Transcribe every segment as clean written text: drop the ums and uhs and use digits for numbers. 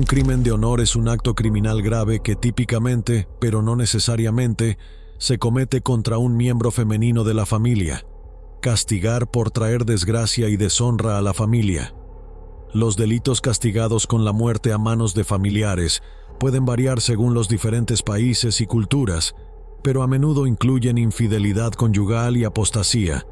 crimen de honor es un acto criminal grave que típicamente, pero no necesariamente, se comete contra un miembro femenino de la familia. Castigar por traer desgracia y deshonra a la familia. Los delitos castigados con la muerte a manos de familiares pueden variar según los diferentes países y culturas, pero a menudo incluyen infidelidad conyugal y apostasía.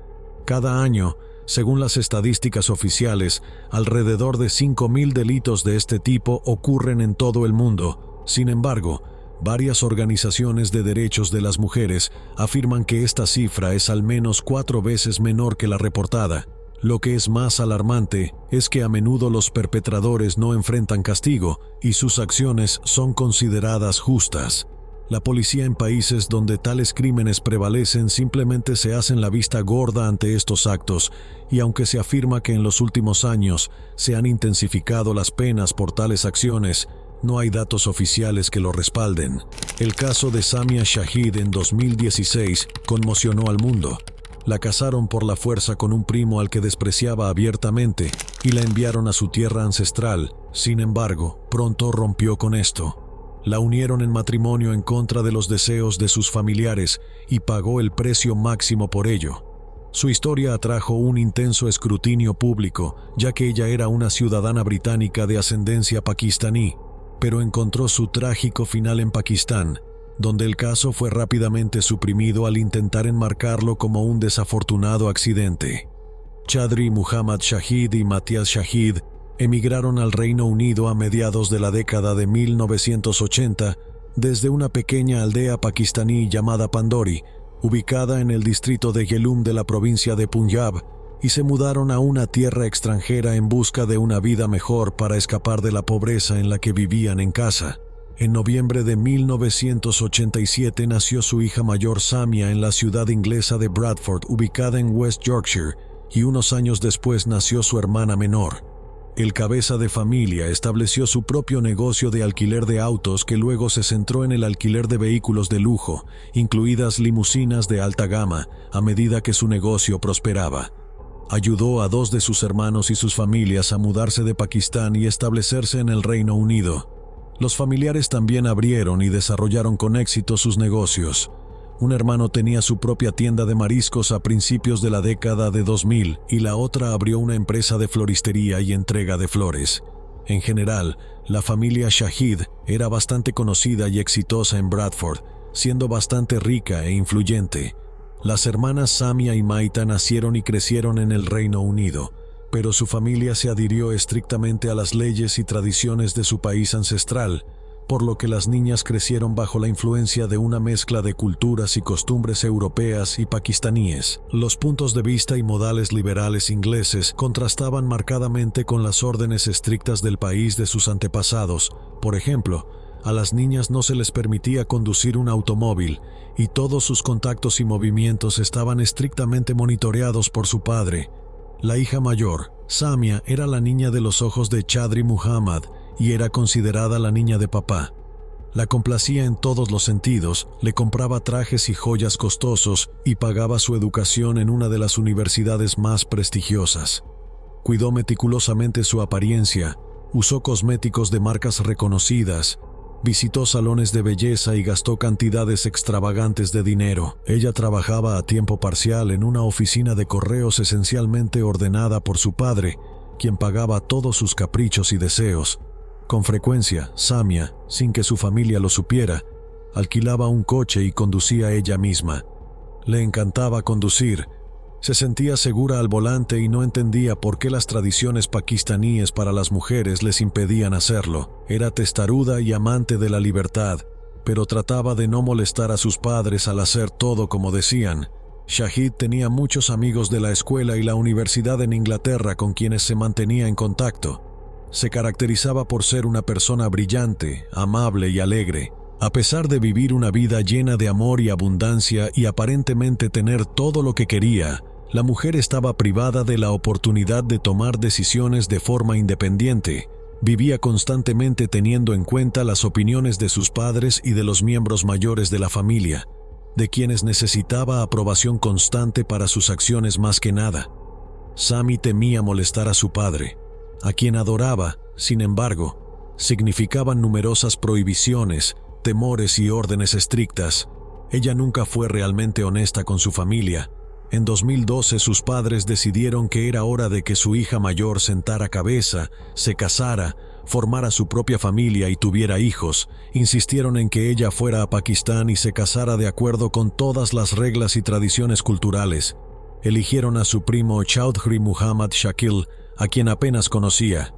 Cada año, según las estadísticas oficiales, alrededor de 5.000 delitos de este tipo ocurren en todo el mundo. Sin embargo, varias organizaciones de derechos de las mujeres afirman que esta cifra es al menos 4 veces menor que la reportada. Lo que es más alarmante es que a menudo los perpetradores no enfrentan castigo y sus acciones son consideradas justas. La policía en países donde tales crímenes prevalecen simplemente se hacen la vista gorda ante estos actos, y aunque se afirma que en los últimos años se han intensificado las penas por tales acciones, no hay datos oficiales que lo respalden. El caso de Samia Shahid en 2016 conmocionó al mundo. La casaron por la fuerza con un primo al que despreciaba abiertamente y la enviaron a su tierra ancestral. Sin embargo, pronto rompió con esto. La unieron en matrimonio en contra de los deseos de sus familiares y pagó el precio máximo por ello. Su historia atrajo un intenso escrutinio público, ya que ella era una ciudadana británica de ascendencia pakistaní, pero encontró su trágico final en Pakistán, donde el caso fue rápidamente suprimido al intentar enmarcarlo como un desafortunado accidente. Chaudhry Muhammad Shahid y Matthias Shahid emigraron al Reino Unido a mediados de la década de 1980 desde una pequeña aldea pakistaní llamada Pandori, ubicada en el distrito de Jhelum de la provincia de Punjab, y se mudaron a una tierra extranjera en busca de una vida mejor para escapar de la pobreza en la que vivían en casa. En noviembre de 1987 nació su hija mayor Samia en la ciudad inglesa de Bradford, ubicada en West Yorkshire, y unos años después nació su hermana menor. El cabeza de familia estableció su propio negocio de alquiler de autos que luego se centró en el alquiler de vehículos de lujo, incluidas limusinas de alta gama, a medida que su negocio prosperaba. Ayudó a 2 de sus hermanos y sus familias a mudarse de Pakistán y establecerse en el Reino Unido. Los familiares también abrieron y desarrollaron con éxito sus negocios. Un hermano tenía su propia tienda de mariscos a principios de la década de 2000 y la otra abrió una empresa de floristería y entrega de flores. En general, la familia Shahid era bastante conocida y exitosa en Bradford, siendo bastante rica e influyente. Las hermanas Samia y Maita nacieron y crecieron en el Reino Unido, pero su familia se adhirió estrictamente a las leyes y tradiciones de su país ancestral, por lo que las niñas crecieron bajo la influencia de una mezcla de culturas y costumbres europeas y pakistaníes. Los puntos de vista y modales liberales ingleses contrastaban marcadamente con las órdenes estrictas del país de sus antepasados. Por ejemplo, a las niñas no se les permitía conducir un automóvil, y todos sus contactos y movimientos estaban estrictamente monitoreados por su padre. La hija mayor, Samia, era la niña de los ojos de Chaudhry Muhammad y era considerada la niña de papá. La complacía en todos los sentidos, le compraba trajes y joyas costosos y pagaba su educación en una de las universidades más prestigiosas. Cuidó meticulosamente su apariencia, usó cosméticos de marcas reconocidas, visitó salones de belleza y gastó cantidades extravagantes de dinero. Ella trabajaba a tiempo parcial en una oficina de correos esencialmente ordenada por su padre, quien pagaba todos sus caprichos y deseos. Con frecuencia, Samia, sin que su familia lo supiera, alquilaba un coche y conducía ella misma. Le encantaba conducir. Se sentía segura al volante y no entendía por qué las tradiciones pakistaníes para las mujeres les impedían hacerlo. Era testaruda y amante de la libertad, pero trataba de no molestar a sus padres al hacer todo como decían. Shahid tenía muchos amigos de la escuela y la universidad en Inglaterra con quienes se mantenía en contacto. Se caracterizaba por ser una persona brillante, amable y alegre. A pesar de vivir una vida llena de amor y abundancia y aparentemente tener todo lo que quería, la mujer estaba privada de la oportunidad de tomar decisiones de forma independiente. Vivía constantemente teniendo en cuenta las opiniones de sus padres y de los miembros mayores de la familia, de quienes necesitaba aprobación constante para sus acciones más que nada. Sami temía molestar a su padre, a quien adoraba. Sin embargo, significaban numerosas prohibiciones, temores y órdenes estrictas. Ella nunca fue realmente honesta con su familia. En 2012 sus padres decidieron que era hora de que su hija mayor sentara cabeza, se casara, formara su propia familia y tuviera hijos. Insistieron en que ella fuera a Pakistán y se casara de acuerdo con todas las reglas y tradiciones culturales. Eligieron a su primo Chaudhry Muhammad Shakil, a quien apenas conocía.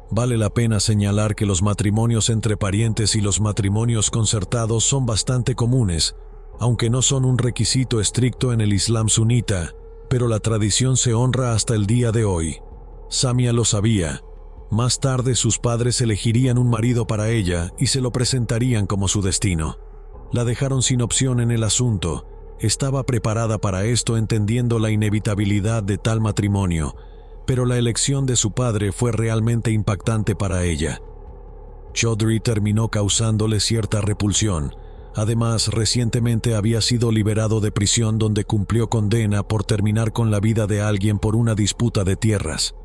Vale la pena señalar que los matrimonios entre parientes y los matrimonios concertados son bastante comunes, aunque no son un requisito estricto en el Islam sunita, pero la tradición se honra hasta el día de hoy. Samia lo sabía. Más tarde sus padres elegirían un marido para ella y se lo presentarían como su destino. La dejaron sin opción en el asunto. Estaba preparada para esto entendiendo la inevitabilidad de tal matrimonio, pero la elección de su padre fue realmente impactante para ella. Chaudhry terminó causándole cierta repulsión. Además, recientemente había sido liberado de prisión donde cumplió condena por terminar con la vida de alguien por una disputa de tierras.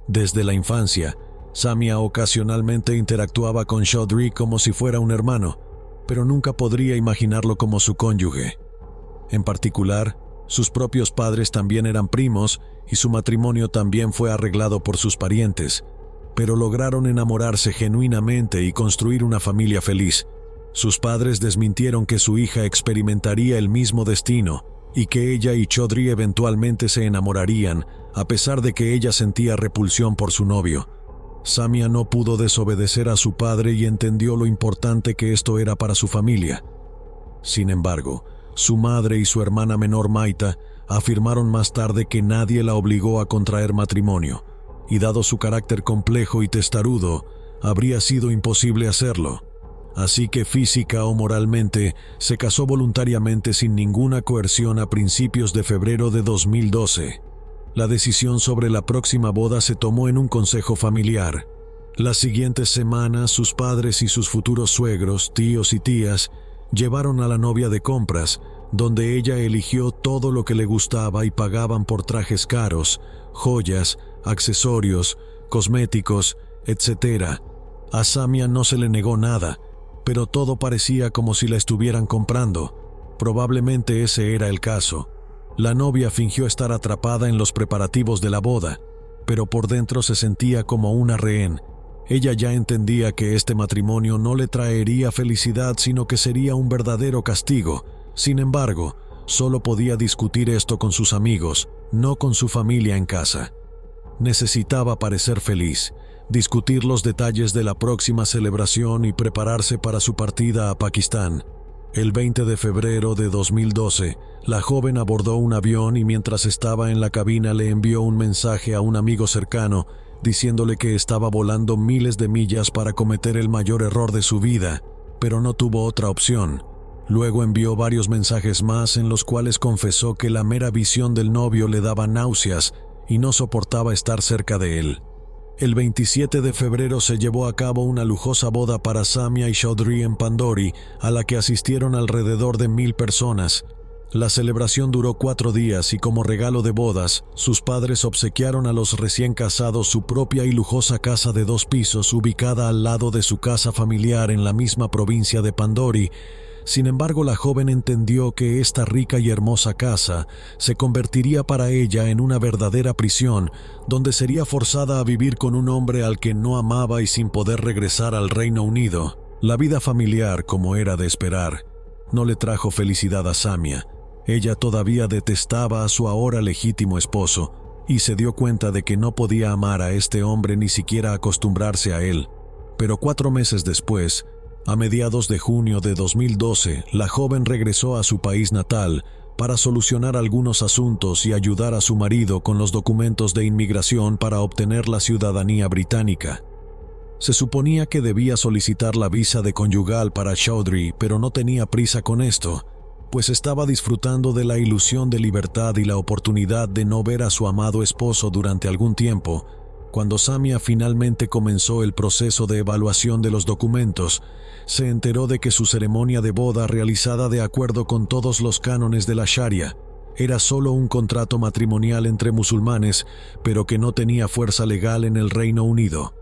Desde la infancia, Samia ocasionalmente interactuaba con Chaudhry como si fuera un hermano, pero nunca podría imaginarlo como su cónyuge. En particular, sus propios padres también eran primos y su matrimonio también fue arreglado por sus parientes, pero lograron enamorarse genuinamente y construir una familia feliz. Sus padres desmintieron que su hija experimentaría el mismo destino y que ella y Chaudhry eventualmente se enamorarían, a pesar de que ella sentía repulsión por su novio. Samia no pudo desobedecer a su padre y entendió lo importante que esto era para su familia. Sin embargo, su madre y su hermana menor Maita afirmaron más tarde que nadie la obligó a contraer matrimonio, y dado su carácter complejo y testarudo, habría sido imposible hacerlo. Así que física o moralmente, se casó voluntariamente sin ninguna coerción a principios de febrero de 2012. La decisión sobre la próxima boda se tomó en un consejo familiar. Las siguientes semanas, sus padres y sus futuros suegros, tíos y tías, llevaron a la novia de compras, donde ella eligió todo lo que le gustaba y pagaban por trajes caros, joyas, accesorios, cosméticos, etc. A Samia no se le negó nada, pero todo parecía como si la estuvieran comprando. Probablemente ese era el caso. La novia fingió estar atrapada en los preparativos de la boda, pero por dentro se sentía como una rehén. Ella ya entendía que este matrimonio no le traería felicidad, sino que sería un verdadero castigo. Sin embargo, solo podía discutir esto con sus amigos, no con su familia en casa. Necesitaba parecer feliz, discutir los detalles de la próxima celebración y prepararse para su partida a Pakistán. El 20 de febrero de 2012, la joven abordó un avión y mientras estaba en la cabina le envió un mensaje a un amigo cercano, diciéndole que estaba volando miles de millas para cometer el mayor error de su vida, pero no tuvo otra opción. Luego envió varios mensajes más en los cuales confesó que la mera visión del novio le daba náuseas y no soportaba estar cerca de él. El 27 de febrero se llevó a cabo una lujosa boda para Samia y Chaudhry en Pandori, a la que asistieron alrededor de 1000 personas. La celebración duró 4 días y como regalo de bodas, sus padres obsequiaron a los recién casados su propia y lujosa casa de 2 pisos ubicada al lado de su casa familiar en la misma provincia de Pandori. Sin embargo, la joven entendió que esta rica y hermosa casa se convertiría para ella en una verdadera prisión, donde sería forzada a vivir con un hombre al que no amaba y sin poder regresar al Reino Unido. La vida familiar, como era de esperar, no le trajo felicidad a Samia. Ella todavía detestaba a su ahora legítimo esposo y se dio cuenta de que no podía amar a este hombre ni siquiera acostumbrarse a él. Pero 4 meses después, a mediados de junio de 2012, la joven regresó a su país natal para solucionar algunos asuntos y ayudar a su marido con los documentos de inmigración para obtener la ciudadanía británica. Se suponía que debía solicitar la visa de conyugal para Chaudhry, pero no tenía prisa con esto, pues estaba disfrutando de la ilusión de libertad y la oportunidad de no ver a su amado esposo durante algún tiempo. Cuando Samia finalmente comenzó el proceso de evaluación de los documentos, se enteró de que su ceremonia de boda, realizada de acuerdo con todos los cánones de la Sharia, era solo un contrato matrimonial entre musulmanes, pero que no tenía fuerza legal en el Reino Unido.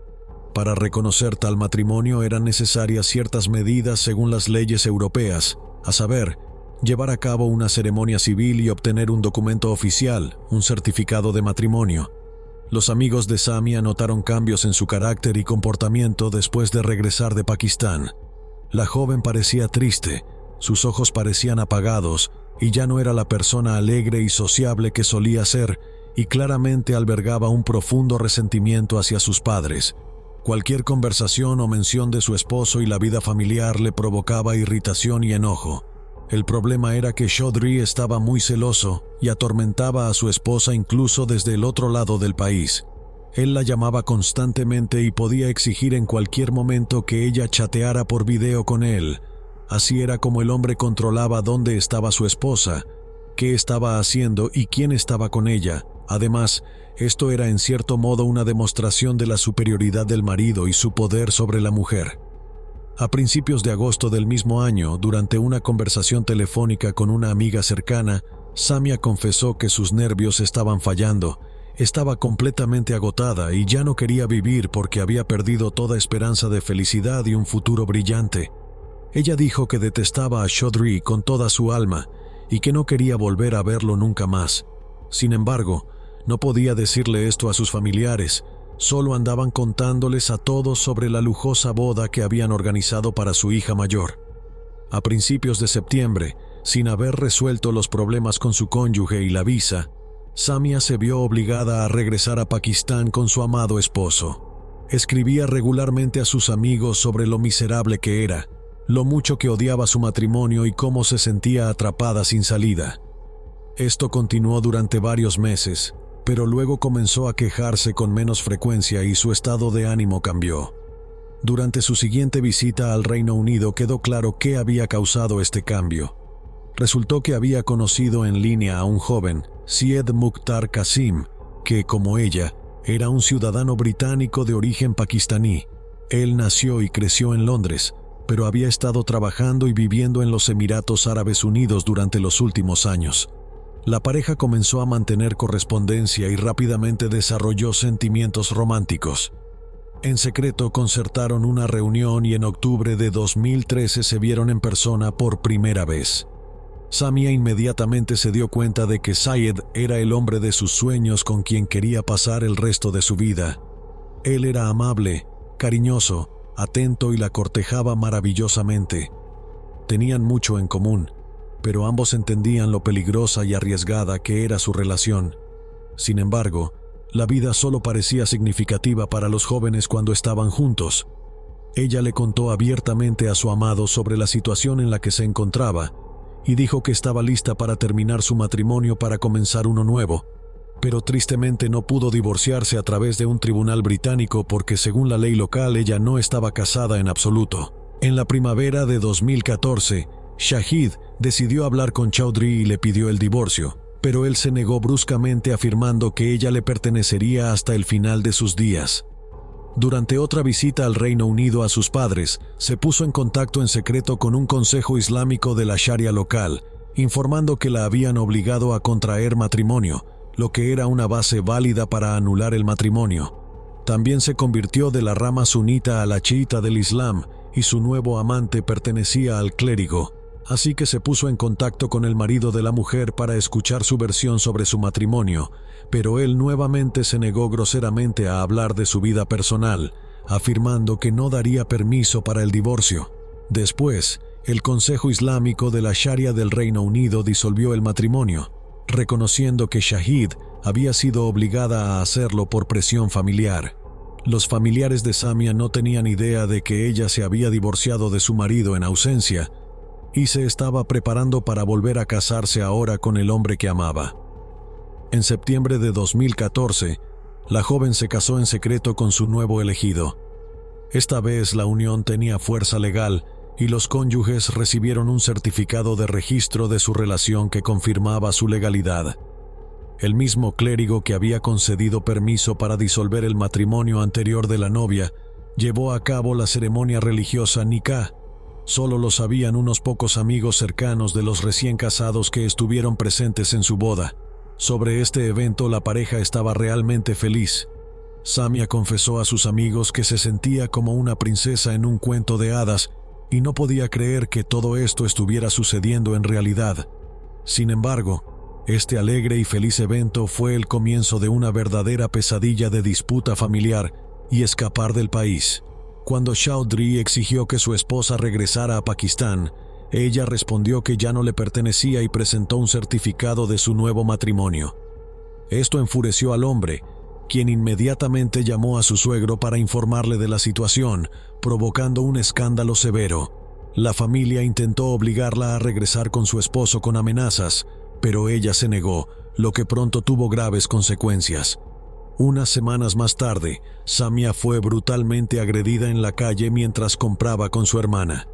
Para reconocer tal matrimonio eran necesarias ciertas medidas según las leyes europeas, a saber, llevar a cabo una ceremonia civil y obtener un documento oficial, un certificado de matrimonio. Los amigos de Samia notaron cambios en su carácter y comportamiento después de regresar de Pakistán. La joven parecía triste, sus ojos parecían apagados y ya no era la persona alegre y sociable que solía ser, y claramente albergaba un profundo resentimiento hacia sus padres. Cualquier conversación o mención de su esposo y la vida familiar le provocaba irritación y enojo. El problema era que Chaudhry estaba muy celoso y atormentaba a su esposa incluso desde el otro lado del país. Él la llamaba constantemente y podía exigir en cualquier momento que ella chateara por video con él. Así era como el hombre controlaba dónde estaba su esposa, qué estaba haciendo y quién estaba con ella. Además, esto era en cierto modo una demostración de la superioridad del marido y su poder sobre la mujer. A principios de agosto del mismo año, durante una conversación telefónica con una amiga cercana, Samia confesó que sus nervios estaban fallando, estaba completamente agotada y ya no quería vivir porque había perdido toda esperanza de felicidad y un futuro brillante. Ella dijo que detestaba a Chaudhry con toda su alma y que no quería volver a verlo nunca más. Sin embargo, no podía decirle esto a sus familiares, solo andaban contándoles a todos sobre la lujosa boda que habían organizado para su hija mayor. A principios de septiembre, sin haber resuelto los problemas con su cónyuge y la visa, Samia se vio obligada a regresar a Pakistán con su amado esposo. Escribía regularmente a sus amigos sobre lo miserable que era, lo mucho que odiaba su matrimonio y cómo se sentía atrapada sin salida. Esto continuó durante varios meses, pero luego comenzó a quejarse con menos frecuencia y su estado de ánimo cambió. Durante su siguiente visita al Reino Unido quedó claro qué había causado este cambio. Resultó que había conocido en línea a un joven, Syed Mukhtar Qasim, que, como ella, era un ciudadano británico de origen pakistaní. Él nació y creció en Londres, pero había estado trabajando y viviendo en los Emiratos Árabes Unidos durante los últimos años. La pareja comenzó a mantener correspondencia y rápidamente desarrolló sentimientos románticos. En secreto concertaron una reunión y en octubre de 2013 se vieron en persona por primera vez. Samia inmediatamente se dio cuenta de que Syed era el hombre de sus sueños con quien quería pasar el resto de su vida. Él era amable, cariñoso, atento y la cortejaba maravillosamente. Tenían mucho en común, pero ambos entendían lo peligrosa y arriesgada que era su relación. Sin embargo, la vida solo parecía significativa para los jóvenes cuando estaban juntos. Ella le contó abiertamente a su amado sobre la situación en la que se encontraba y dijo que estaba lista para terminar su matrimonio para comenzar uno nuevo, pero tristemente no pudo divorciarse a través de un tribunal británico porque según la ley local ella no estaba casada en absoluto. En la primavera de 2014, Shahid decidió hablar con Chaudhry y le pidió el divorcio, pero él se negó bruscamente afirmando que ella le pertenecería hasta el final de sus días. Durante otra visita al Reino Unido a sus padres, se puso en contacto en secreto con un consejo islámico de la Sharia local, informando que la habían obligado a contraer matrimonio, lo que era una base válida para anular el matrimonio. También se convirtió de la rama sunita a la chiita del Islam y su nuevo amante pertenecía al clérigo. Así que se puso en contacto con el marido de la mujer para escuchar su versión sobre su matrimonio, pero él nuevamente se negó groseramente a hablar de su vida personal, afirmando que no daría permiso para el divorcio. Después, el Consejo Islámico de la Sharia del Reino Unido disolvió el matrimonio, reconociendo que Shahid había sido obligada a hacerlo por presión familiar. Los familiares de Samia no tenían idea de que ella se había divorciado de su marido en ausencia, y se estaba preparando para volver a casarse ahora con el hombre que amaba. En septiembre de 2014, la joven se casó en secreto con su nuevo elegido. Esta vez la unión tenía fuerza legal y los cónyuges recibieron un certificado de registro de su relación que confirmaba su legalidad. El mismo clérigo que había concedido permiso para disolver el matrimonio anterior de la novia llevó a cabo la ceremonia religiosa Nikah. Solo lo sabían unos pocos amigos cercanos de los recién casados que estuvieron presentes en su boda. Sobre este evento la pareja estaba realmente feliz. Samia confesó a sus amigos que se sentía como una princesa en un cuento de hadas y no podía creer que todo esto estuviera sucediendo en realidad. Sin embargo, este alegre y feliz evento fue el comienzo de una verdadera pesadilla de disputa familiar y escapar del país. Cuando Chaudhry exigió que su esposa regresara a Pakistán, ella respondió que ya no le pertenecía y presentó un certificado de su nuevo matrimonio. Esto enfureció al hombre, quien inmediatamente llamó a su suegro para informarle de la situación, provocando un escándalo severo. La familia intentó obligarla a regresar con su esposo con amenazas, pero ella se negó, lo que pronto tuvo graves consecuencias. Unas semanas más tarde, Samia fue brutalmente agredida en la calle mientras compraba con su hermana.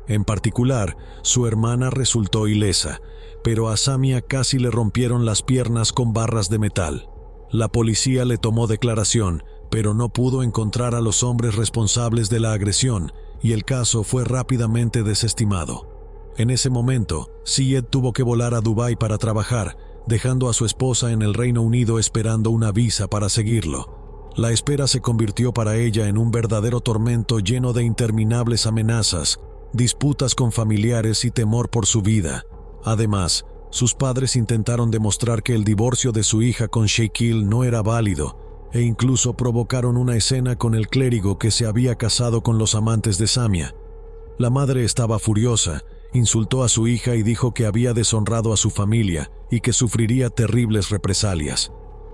En particular, su hermana resultó ilesa, pero a Samia casi le rompieron las piernas con barras de metal. La policía le tomó declaración, pero no pudo encontrar a los hombres responsables de la agresión, y el caso fue rápidamente desestimado. En ese momento, Syed tuvo que volar a Dubái para trabajar, dejando a su esposa en el Reino Unido esperando una visa para seguirlo. La espera se convirtió para ella en un verdadero tormento lleno de interminables amenazas, disputas con familiares y temor por su vida. Además, sus padres intentaron demostrar que el divorcio de su hija con Shakil no era válido, e incluso provocaron una escena con el clérigo que se había casado con los amantes de Samia. La madre estaba furiosa, insultó a su hija y dijo que había deshonrado a su familia y que sufriría terribles represalias.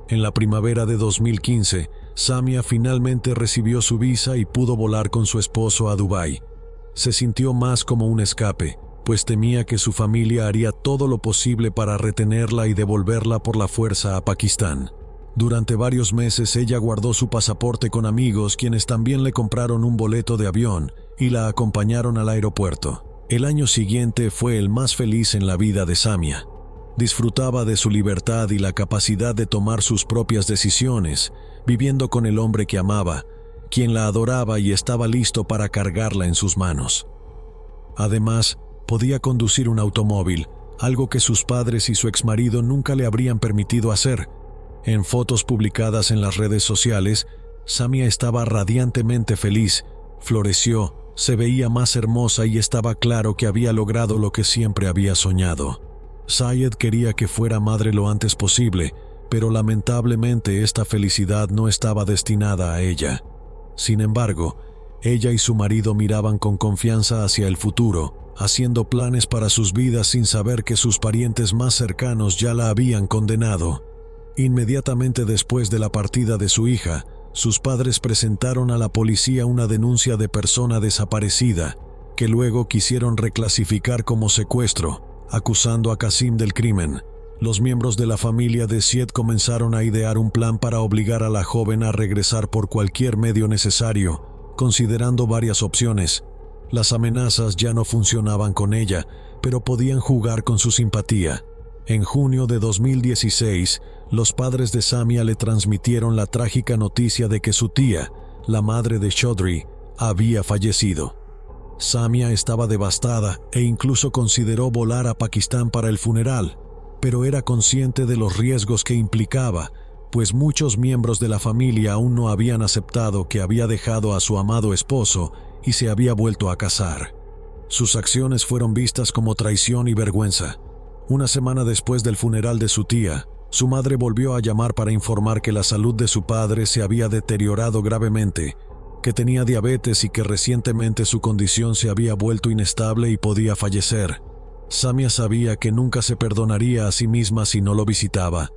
En la primavera de 2015, Samia finalmente recibió su visa y pudo volar con su esposo a Dubái. Se sintió más como un escape, pues temía que su familia haría todo lo posible para retenerla y devolverla por la fuerza a Pakistán. Durante varios meses ella guardó su pasaporte con amigos quienes también le compraron un boleto de avión y la acompañaron al aeropuerto. El año siguiente fue el más feliz en la vida de Samia. Disfrutaba de su libertad y la capacidad de tomar sus propias decisiones, viviendo con el hombre que amaba, quien la adoraba y estaba listo para cargarla en sus manos. Además, podía conducir un automóvil, algo que sus padres y su exmarido nunca le habrían permitido hacer. En fotos publicadas en las redes sociales, Samia estaba radiantemente feliz, floreció, se veía más hermosa y estaba claro que había logrado lo que siempre había soñado. Syed quería que fuera madre lo antes posible, pero lamentablemente esta felicidad no estaba destinada a ella. Sin embargo, ella y su marido miraban con confianza hacia el futuro, haciendo planes para sus vidas sin saber que sus parientes más cercanos ya la habían condenado. Inmediatamente después de la partida de su hija, sus padres presentaron a la policía una denuncia de persona desaparecida, que luego quisieron reclasificar como secuestro, acusando a Qasim del crimen. Los miembros de la familia de Syed comenzaron a idear un plan para obligar a la joven a regresar por cualquier medio necesario, considerando varias opciones. Las amenazas ya no funcionaban con ella, pero podían jugar con su simpatía. En junio de 2016, los padres de Samia le transmitieron la trágica noticia de que su tía, la madre de Chaudhry, había fallecido. Samia estaba devastada e incluso consideró volar a Pakistán para el funeral, pero era consciente de los riesgos que implicaba, pues muchos miembros de la familia aún no habían aceptado que había dejado a su amado esposo y se había vuelto a casar. Sus acciones fueron vistas como traición y vergüenza. Una semana después del funeral de su tía, su madre volvió a llamar para informar que la salud de su padre se había deteriorado gravemente, que tenía diabetes y que recientemente su condición se había vuelto inestable y podía fallecer. Samia sabía que nunca se perdonaría a sí misma si no lo visitaba.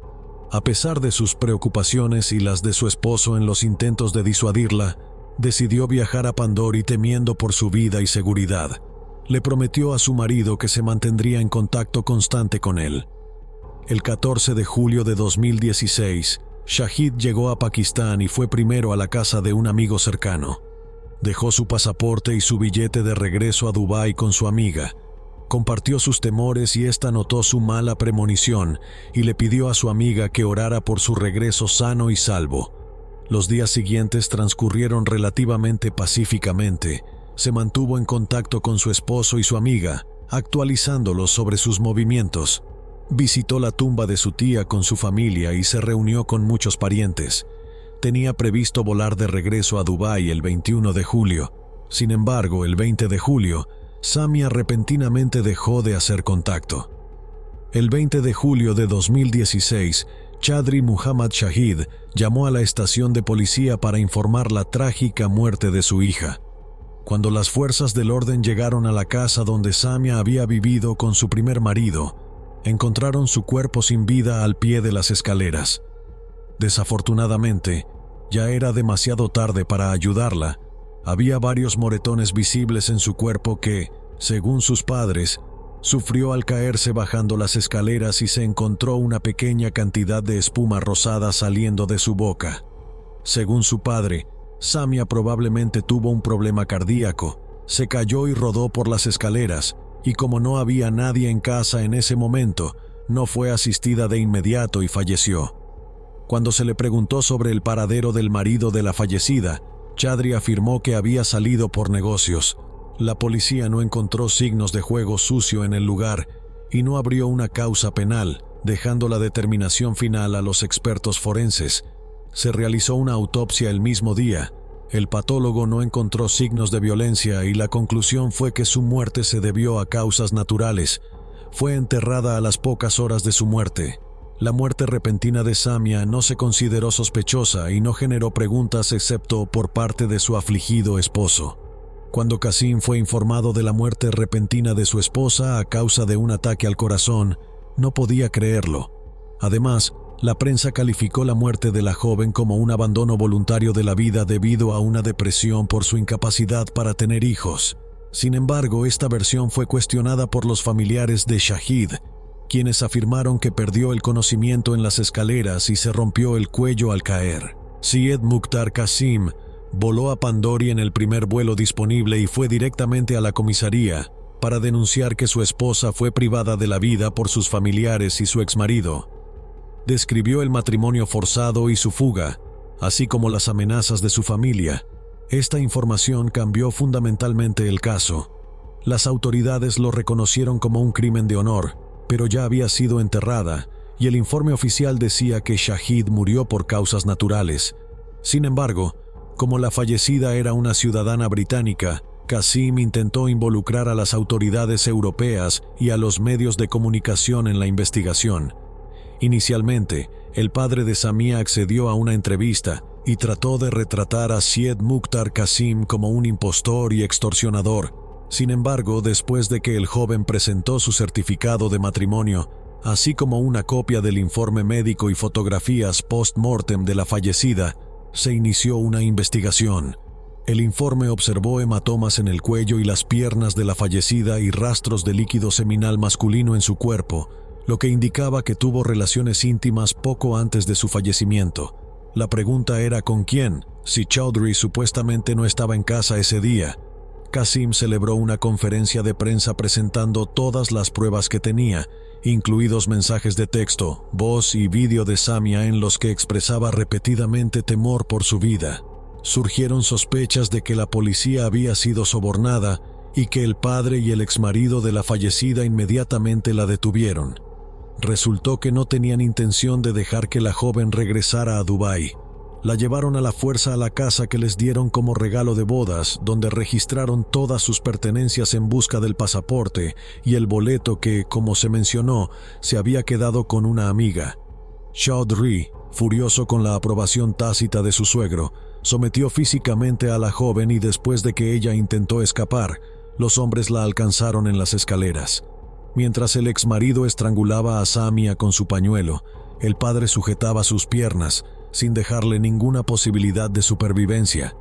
A pesar de sus preocupaciones y las de su esposo en los intentos de disuadirla, decidió viajar a Pandori temiendo por su vida y seguridad. Le prometió a su marido que se mantendría en contacto constante con él. El 14 de julio de 2016, Shahid llegó a Pakistán y fue primero a la casa de un amigo cercano. Dejó su pasaporte y su billete de regreso a Dubái con su amiga. Compartió sus temores y ésta notó su mala premonición y le pidió a su amiga que orara por su regreso sano y salvo. Los días siguientes transcurrieron relativamente pacíficamente. Se mantuvo en contacto con su esposo y su amiga, actualizándolos sobre sus movimientos. Visitó la tumba de su tía con su familia y se reunió con muchos parientes. tenía previsto volar de regreso a Dubái el 21 de julio. Sin embargo, el 20 de julio, Samia repentinamente dejó de hacer contacto. El 20 de julio de 2016, Chaudhry Muhammad Shahid llamó a la estación de policía para informar la trágica muerte de su hija. Cuando las fuerzas del orden llegaron a la casa donde Samia había vivido con su primer marido, encontraron su cuerpo sin vida al pie de las escaleras. Desafortunadamente, ya era demasiado tarde para ayudarla. Había varios moretones visibles en su cuerpo que, según sus padres, sufrió al caerse bajando las escaleras y se encontró una pequeña cantidad de espuma rosada saliendo de su boca. Según su padre, Samia probablemente tuvo un problema cardíaco, se cayó y rodó por las escaleras, y como no había nadie en casa en ese momento, no fue asistida de inmediato y falleció. Cuando se le preguntó sobre el paradero del marido de la fallecida, Chaudhry afirmó que había salido por negocios. La policía no encontró signos de juego sucio en el lugar y no abrió una causa penal, dejando la determinación final a los expertos forenses. Se realizó una autopsia el mismo día. El patólogo no encontró signos de violencia y la conclusión fue que su muerte se debió a causas naturales. Fue enterrada a las pocas horas de su muerte. La muerte repentina de Samia no se consideró sospechosa y no generó preguntas excepto por parte de su afligido esposo. Cuando Qasim fue informado de la muerte repentina de su esposa a causa de un ataque al corazón, no podía creerlo. Además, la prensa calificó la muerte de la joven como un abandono voluntario de la vida debido a una depresión por su incapacidad para tener hijos. Sin embargo, esta versión fue cuestionada por los familiares de Shahid, quienes afirmaron que perdió el conocimiento en las escaleras y se rompió el cuello al caer. Syed Mukhtar Qasim voló a Pandori en el primer vuelo disponible y fue directamente a la comisaría para denunciar que su esposa fue privada de la vida por sus familiares y su exmarido. Describió el matrimonio forzado y su fuga, así como las amenazas de su familia. Esta información cambió fundamentalmente el caso. Las autoridades lo reconocieron como un crimen de honor, pero ya había sido enterrada, y el informe oficial decía que Shahid murió por causas naturales. Sin embargo, como la fallecida era una ciudadana británica, Qasim intentó involucrar a las autoridades europeas y a los medios de comunicación en la investigación. Inicialmente, el padre de Samia accedió a una entrevista y trató de retratar a Syed Mukhtar Qasim como un impostor y extorsionador. Sin embargo, después de que el joven presentó su certificado de matrimonio, así como una copia del informe médico y fotografías post-mortem de la fallecida, se inició una investigación. El informe observó hematomas en el cuello y las piernas de la fallecida y rastros de líquido seminal masculino en su cuerpo, lo que indicaba que tuvo relaciones íntimas poco antes de su fallecimiento. La pregunta era ¿con quién? Si Chaudhry supuestamente no estaba en casa ese día. Qasim celebró una conferencia de prensa presentando todas las pruebas que tenía, incluidos mensajes de texto, voz y vídeo de Samia en los que expresaba repetidamente temor por su vida. Surgieron sospechas de que la policía había sido sobornada y que el padre y el exmarido de la fallecida inmediatamente la detuvieron. Resultó que no tenían intención de dejar que la joven regresara a Dubái. La llevaron a la fuerza a la casa que les dieron como regalo de bodas, donde registraron todas sus pertenencias en busca del pasaporte y el boleto que, como se mencionó, se había quedado con una amiga. Chaudhry, furioso con la aprobación tácita de su suegro, sometió físicamente a la joven y después de que ella intentó escapar, los hombres la alcanzaron en las escaleras. Mientras el exmarido estrangulaba a Samia con su pañuelo, el padre sujetaba sus piernas, sin dejarle ninguna posibilidad de supervivencia.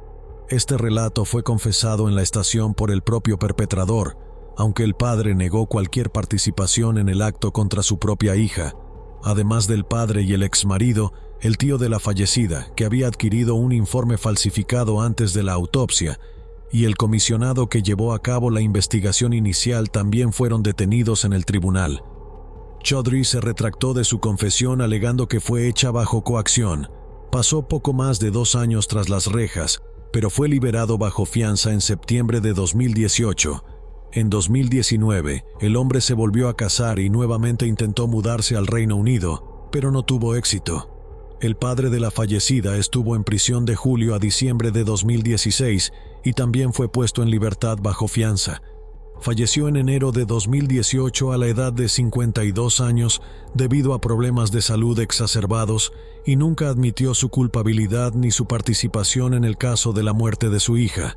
Este relato fue confesado en la estación por el propio perpetrador, aunque el padre negó cualquier participación en el acto contra su propia hija. Además del padre y el exmarido, el tío de la fallecida, que había adquirido un informe falsificado antes de la autopsia, y el comisionado que llevó a cabo la investigación inicial también fueron detenidos en el tribunal. Chaudhry se retractó de su confesión alegando que fue hecha bajo coacción. Pasó poco más de 2 años tras las rejas, pero fue liberado bajo fianza en septiembre de 2018. En 2019, el hombre se volvió a casar y nuevamente intentó mudarse al Reino Unido, pero no tuvo éxito. El padre de la fallecida estuvo en prisión de julio a diciembre de 2016 y también fue puesto en libertad bajo fianza. Falleció en enero de 2018 a la edad de 52 años debido a problemas de salud exacerbados y nunca admitió su culpabilidad ni su participación en el caso de la muerte de su hija.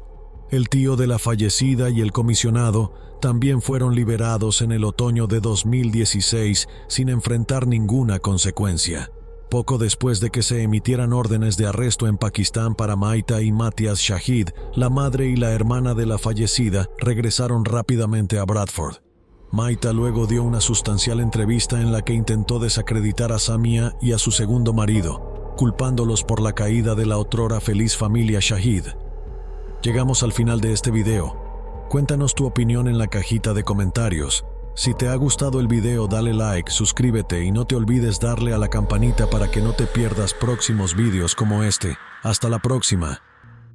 El tío de la fallecida y el comisionado también fueron liberados en el otoño de 2016 sin enfrentar ninguna consecuencia. Poco después de que se emitieran órdenes de arresto en Pakistán para Maita y Matias Shahid, la madre y la hermana de la fallecida regresaron rápidamente a Bradford. Maita luego dio una sustancial entrevista en la que intentó desacreditar a Samia y a su segundo marido, culpándolos por la caída de la otrora feliz familia Shahid. Llegamos al final de este video. Cuéntanos tu opinión en la cajita de comentarios. Si te ha gustado el video, dale like, suscríbete y no te olvides darle a la campanita para que no te pierdas próximos videos como este. Hasta la próxima.